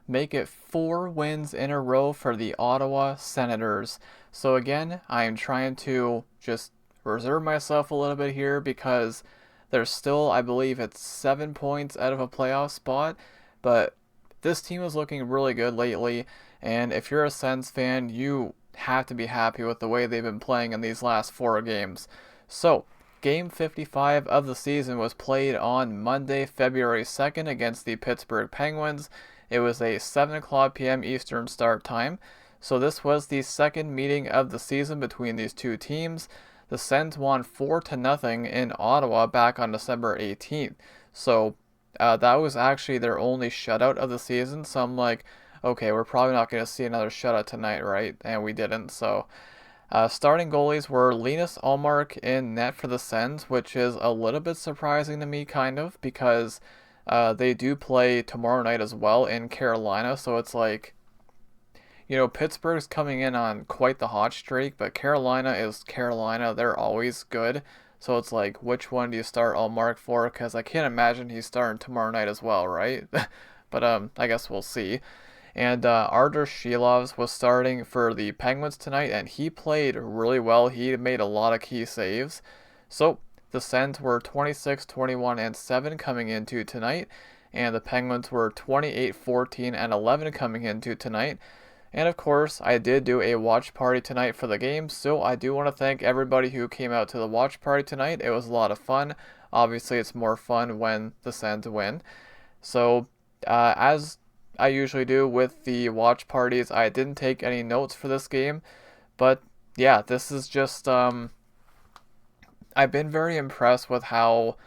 make it 4 wins in a row for the Ottawa Senators. So again, I am trying to just reserve myself a little bit here because there's still, I believe it's 7 points out of a playoff spot, but this team is looking really good lately, and if you're a Sens fan, you have to be happy with the way they've been playing in these last 4 games. So, Game 55 of the season was played on Monday, February 2nd against the Pittsburgh Penguins. It was a 7 o'clock p.m. Eastern start time. So this was the second meeting of the season between these two teams. The Sens won 4-0 in Ottawa back on December 18th. So that was actually their only shutout of the season. So I'm like, okay, we're probably not going to see another shutout tonight, right? And we didn't. So starting goalies were Linus Ullmark in net for the Sens, which is a little bit surprising to me, kind of, because they do play tomorrow night as well in Carolina. So it's like, Pittsburgh's coming in on quite the hot streak, but Carolina is Carolina. They're always good. So it's like, which one do you start Ullmark for? Because I can't imagine he's starting tomorrow night as well, right? But I guess we'll see. And Artur Shilovs was starting for the Penguins tonight, and he played really well. He made a lot of key saves. So the Sens were 26, 21, and 7 coming into tonight, and the Penguins were 28, 14, and 11 coming into tonight. And of course, I did do a watch party tonight for the game, so I do want to thank everybody who came out to the watch party tonight. It was a lot of fun. Obviously, it's more fun when the Sens win. So, as I usually do with the watch parties, I didn't take any notes for this game, but yeah, this is just I've been very impressed with how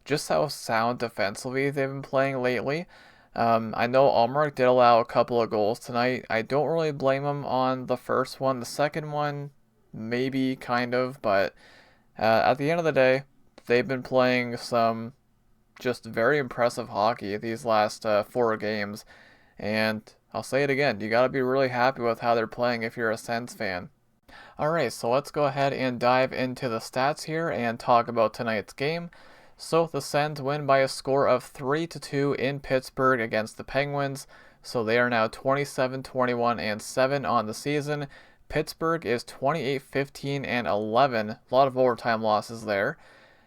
sound defensively they've been playing lately. I know Allmark did allow a couple of goals tonight. I don't really blame him on the first one. The second one, maybe, kind of, but at the end of the day, they've been playing some just very impressive hockey these last 4 games. And I'll say it again, you gotta be really happy with how they're playing if you're a Sens fan. Alright, so let's go ahead and dive into the stats here and talk about tonight's game. So the Sens win by a score of 3-2 in Pittsburgh against the Penguins. So they are now 27, 21, and 7 on the season. Pittsburgh is 28, 15, and 11. A lot of overtime losses there.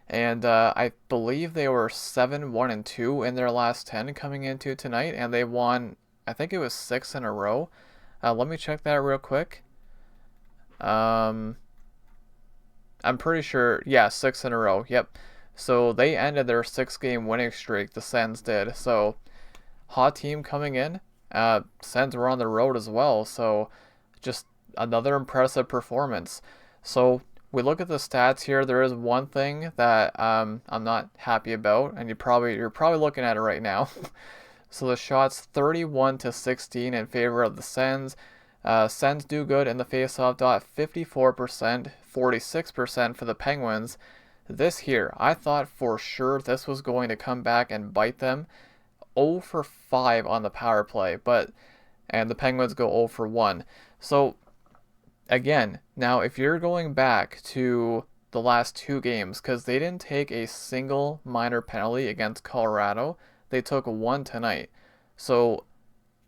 And I believe they were 7, 1, and 2 in their last 10 coming into tonight. And they won, I think it was 6 in a row. Let me check that real quick. I'm pretty sure, yeah, 6 in a row. Yep. So they ended their 6-game winning streak, the Sens did. So hot team coming in. Sens were on the road as well, so just another impressive performance. So we look at the stats here. There is one thing that I'm not happy about, and you're probably looking at it right now. So the shots 31-16 in favor of the Sens. Sens do good in the faceoff dot, 54%, 46% for the Penguins. This here, I thought for sure this was going to come back and bite them. 0 for 5 on the power play, and the Penguins go 0 for 1. So, again, now if you're going back to the last 2 games, because they didn't take a single minor penalty against Colorado, they took one tonight. So,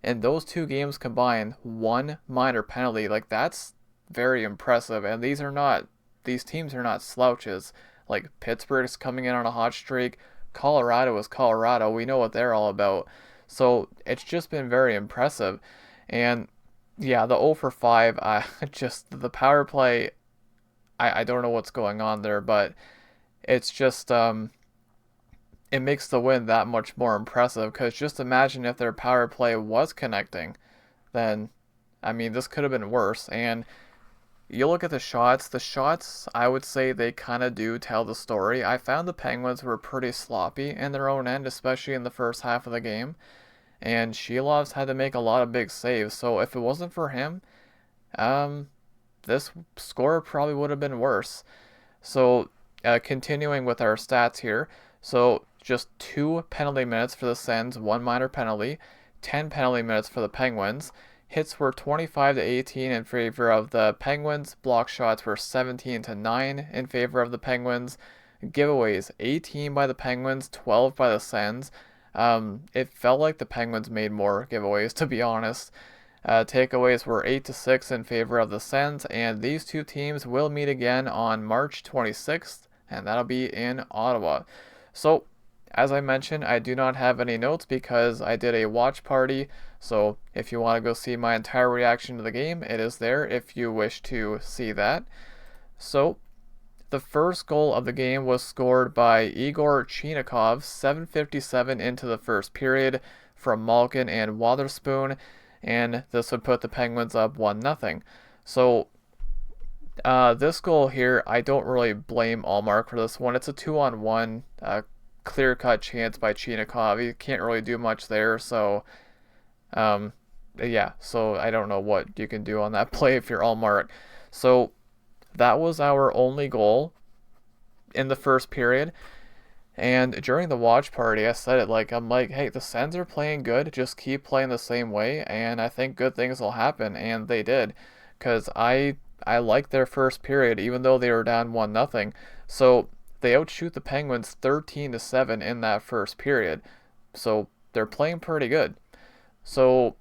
in those 2 games combined, 1 minor penalty, like that's very impressive, and these teams are not slouches. Like Pittsburgh's coming in on a hot streak. Colorado is Colorado. We know what they're all about. So it's just been very impressive. And yeah, the 0 for 5, just the power play, I don't know what's going on there, but it's just it makes the win that much more impressive, because just imagine if their power play was connecting, then I mean this could have been worse. And you look at the shots, I would say they kind of do tell the story. I found the Penguins were pretty sloppy in their own end, especially in the first half of the game. And Shilovs had to make a lot of big saves. So if it wasn't for him, this score probably would have been worse. So continuing with our stats here. So just 2 penalty minutes for the Sens, 1 minor penalty, 10 penalty minutes for the Penguins. Hits were 25-18 in favor of the Penguins. Block shots were 17-9 in favor of the Penguins. Giveaways 18 by the Penguins, 12 by the Sens. It felt like the Penguins made more giveaways, to be honest. Takeaways were 8-6 in favor of the Sens, and these two teams will meet again on March 26th, and that'll be in Ottawa. So, as I mentioned, I do not have any notes because I did a watch party. So, if you want to go see my entire reaction to the game, it is there if you wish to see that. So, the first goal of the game was scored by Igor Chinakhov, 7:57 into the first period from Malkin and Wotherspoon, and this would put the Penguins up 1-0. So this goal here, I don't really blame Allmark for this one. It's a 2-on-1 clear-cut chance by Chinakhov. He can't really do much there, so yeah, so I don't know what you can do on that play if you're Allmark. So that was our only goal in the first period. And during the watch party, I said it I'm like, hey, the Sens are playing good. Just keep playing the same way, and I think good things will happen. And they did, because I liked their first period, even though they were down 1-0. So they outshoot the Penguins 13-7 in that first period. So they're playing pretty good. So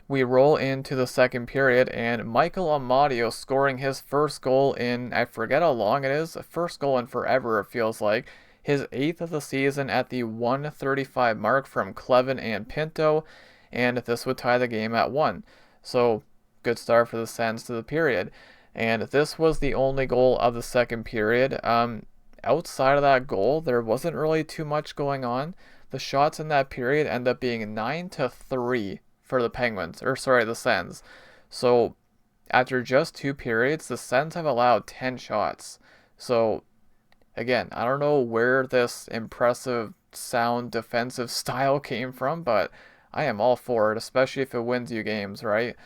we roll into the second period, and Michael Amadio scoring his first goal in, I forget how long it is, first goal in forever, it feels like. His 8th of the season at the 1:35 mark from Clevin and Pinto, and this would tie the game at 1. So, good start for the Sens to the period. And this was the only goal of the second period. Outside of that goal, there wasn't really too much going on. The shots in that period end up being 9-3 for the Penguins, or sorry, the Sens. So, after just 2 periods, the Sens have allowed 10 shots. So, again, I don't know where this impressive, sound, defensive style came from, but I am all for it, especially if it wins you games, right?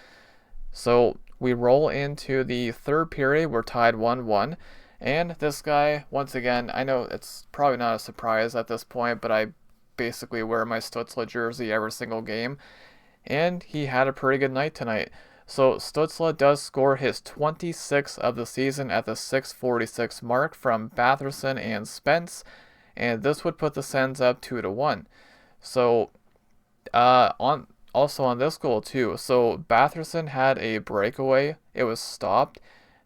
So we roll into the third period. We're tied 1-1. And this guy, once again, I know it's probably not a surprise at this point, but I basically wear my Stützle jersey every single game. And he had a pretty good night tonight. So Stützle does score his 26th of the season at the 6:46 mark from Batherson and Spence, and this would put the Sens up 2-1. So on this goal too. So Batherson had a breakaway. It was stopped.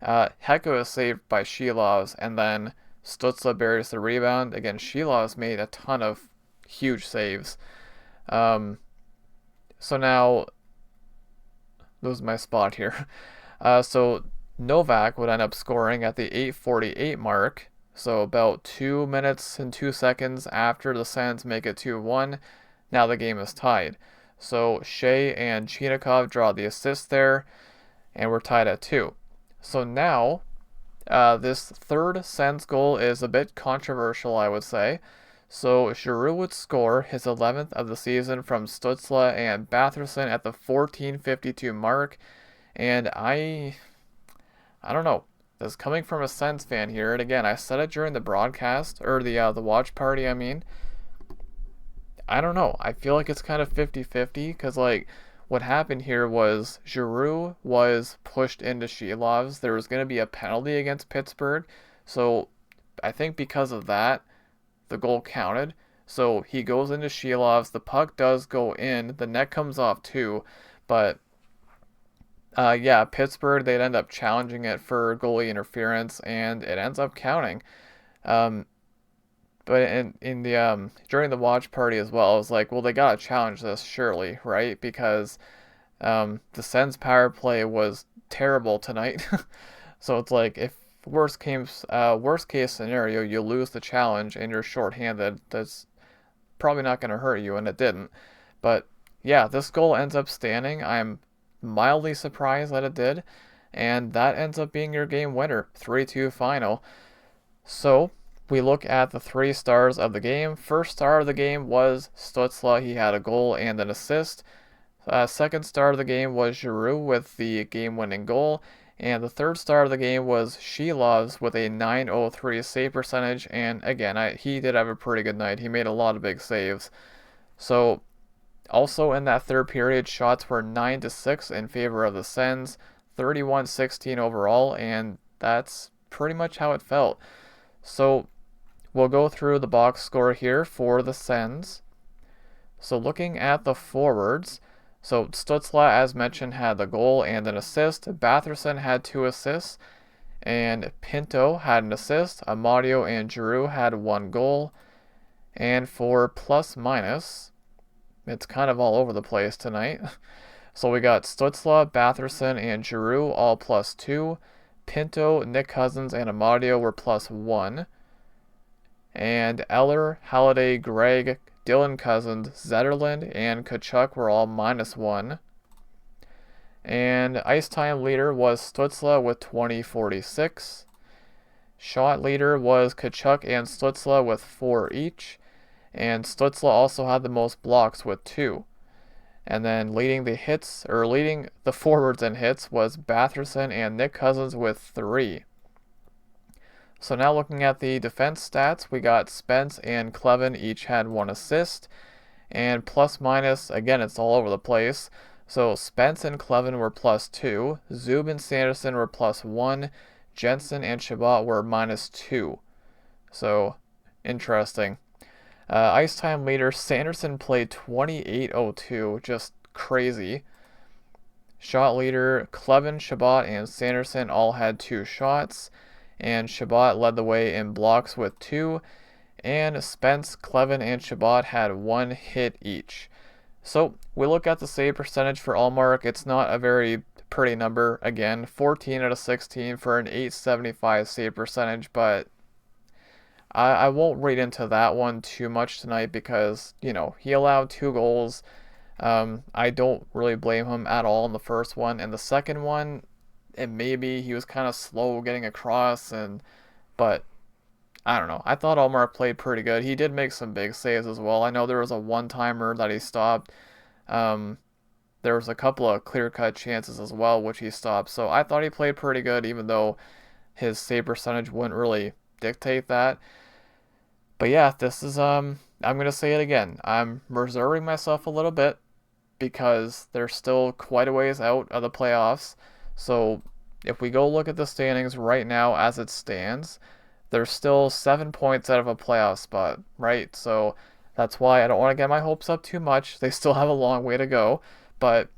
Hecka was saved by Shilovs, and then Stützle buries the rebound. Again, Shilovs made a ton of huge saves. So now lose my spot here. So Novak would end up scoring at the 8:48 mark. So about 2 minutes and 2 seconds after the Sens make it 2-1. Now the game is tied. So Shea and Chinakhov draw the assist there, and we're tied at 2. So now this third Sens goal is a bit controversial, I would say. So Giroux would score his 11th of the season from Stützle and Batherson at the 14:52 mark, and I don't know. This is coming from a Sens fan here, and again, I said it during the broadcast or the watch party. I mean, I don't know. I feel like it's kind of 50-50 because what happened here was Giroux was pushed into Shilovs. There was going to be a penalty against Pittsburgh, so I think because of that, the goal counted. So he goes into Shilovs. The puck does go in. The net comes off too. But yeah, Pittsburgh, they'd end up challenging it for goalie interference, and it ends up counting. But in the during the watch party as well, I was like, well, they gotta challenge this surely, right? Because the Sens power play was terrible tonight. So it's like if worst case scenario, you lose the challenge and you're shorthanded, that's probably not going to hurt you, and it didn't. But yeah, this goal ends up standing. I'm mildly surprised that it did, and that ends up being your game winner, 3-2 final. So we look at the 3 stars of the game. First star of the game was Stützle. He had a goal and an assist. Second star of the game was Giroux with the game-winning goal. And the third star of the game was Shilovs with a .903 save percentage. And again, he did have a pretty good night. He made a lot of big saves. So also in that third period, shots were 9-6 in favor of the Sens, 31-16 overall, and that's pretty much how it felt. So we'll go through the box score here for the Sens. So looking at the forwards, so Stutzla, as mentioned, had the goal and an assist. Batherson had 2 assists, and Pinto had an assist. Amadio and Giroux had 1 goal. And for plus minus, it's kind of all over the place tonight. So we got Stutzla, Batherson, and Giroux all +2. Pinto, Nick Cousins, and Amadio were +1. And Eller, Halliday, Gregg, Dylan Cousins, Zetterlund, and Kachuk were all -1. And ice time leader was Stutzla with 20.46. Shot leader was Kachuk and Stutzla with 4 each. And Stutzla also had the most blocks with 2. And then leading the forwards in hits was Batherson and Nick Cousins with 3. So now looking at the defense stats, we got Spence and Clevin each had 1 assist. And plus minus, again, it's all over the place. So Spence and Clevin were +2. Zub and Sanderson were +1. Jensen and Chabot were -2. So, interesting. Ice time leader, Sanderson played 28:02, just crazy. Shot leader, Clevin, Chabot, and Sanderson all had 2 shots, and Chabot led the way in blocks with 2, and Spence, Clevin, and Chabot had 1 hit each. So we look at the save percentage for Ullmark. It's not a very pretty number. Again, 14 out of 16 for an .875 save percentage, but I won't read into that one too much tonight because, he allowed 2 goals. I don't really blame him at all in the first one. And the second one, it maybe he was kind of slow getting across, but I don't know. I thought Ullmark played pretty good. He did make some big saves as well. I know there was a one-timer that he stopped. There was a couple of clear-cut chances as well, which he stopped. So I thought he played pretty good, even though his save percentage wouldn't really dictate that. But yeah, this is, I'm going to say it again. I'm reserving myself a little bit because they're still quite a ways out of the playoffs. So if we go look at the standings right now as it stands, they're still 7 points out of a playoff spot, right? So that's why I don't want to get my hopes up too much. They still have a long way to go, but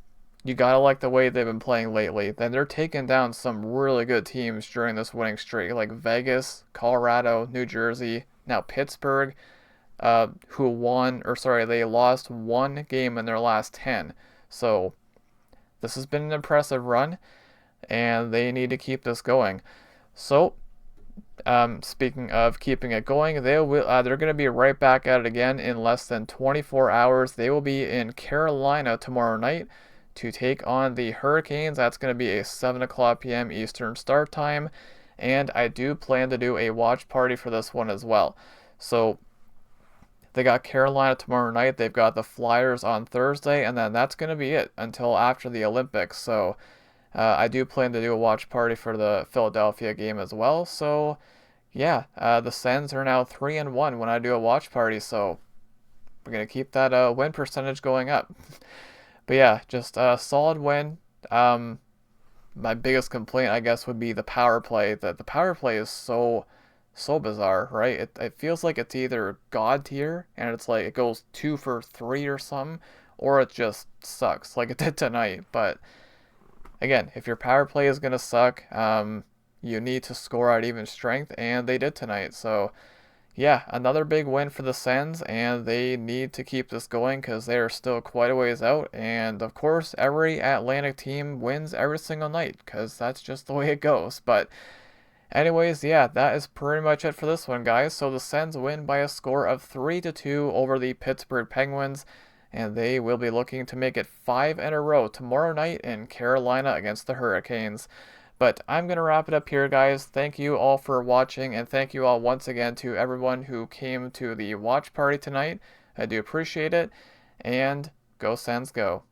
you gotta like the way they've been playing lately. Then they're taking down some really good teams during this winning streak, like Vegas, Colorado, New Jersey, now Pittsburgh, they lost 1 game in their last 10. So this has been an impressive run, and they need to keep this going. So, speaking of keeping it going, they're going to be right back at it again in less than 24 hours. They will be in Carolina tomorrow night to take on the Hurricanes. That's going to be a 7 p.m. Eastern start time, and I do plan to do a watch party for this one as well. So they got Carolina tomorrow night. They've got the Flyers on Thursday, and then that's going to be it until after the Olympics. So I do plan to do a watch party for the Philadelphia game as well. So yeah, the Sens are now 3-1 when I do a watch party. So we're going to keep that win percentage going up. But yeah, just a solid win. My biggest complaint, I guess, would be the power play. The power play is so bizarre, right? It feels like it's either god tier and it's like it goes 2 for 3 or something, or it just sucks like it did tonight. But again, if your power play is gonna suck, you need to score at even strength, and they did tonight. So yeah, another big win for the Sens, and they need to keep this going because they are still quite a ways out. And of course, every Atlantic team wins every single night because that's just the way it goes. But anyways, yeah, that is pretty much it for this one, guys. So the Sens win by a score of 3-2 over the Pittsburgh Penguins, and they will be looking to make it 5 in a row tomorrow night in Carolina against the Hurricanes. But I'm going to wrap it up here, guys. Thank you all for watching, and thank you all once again to everyone who came to the watch party tonight. I do appreciate it, and go Sens go.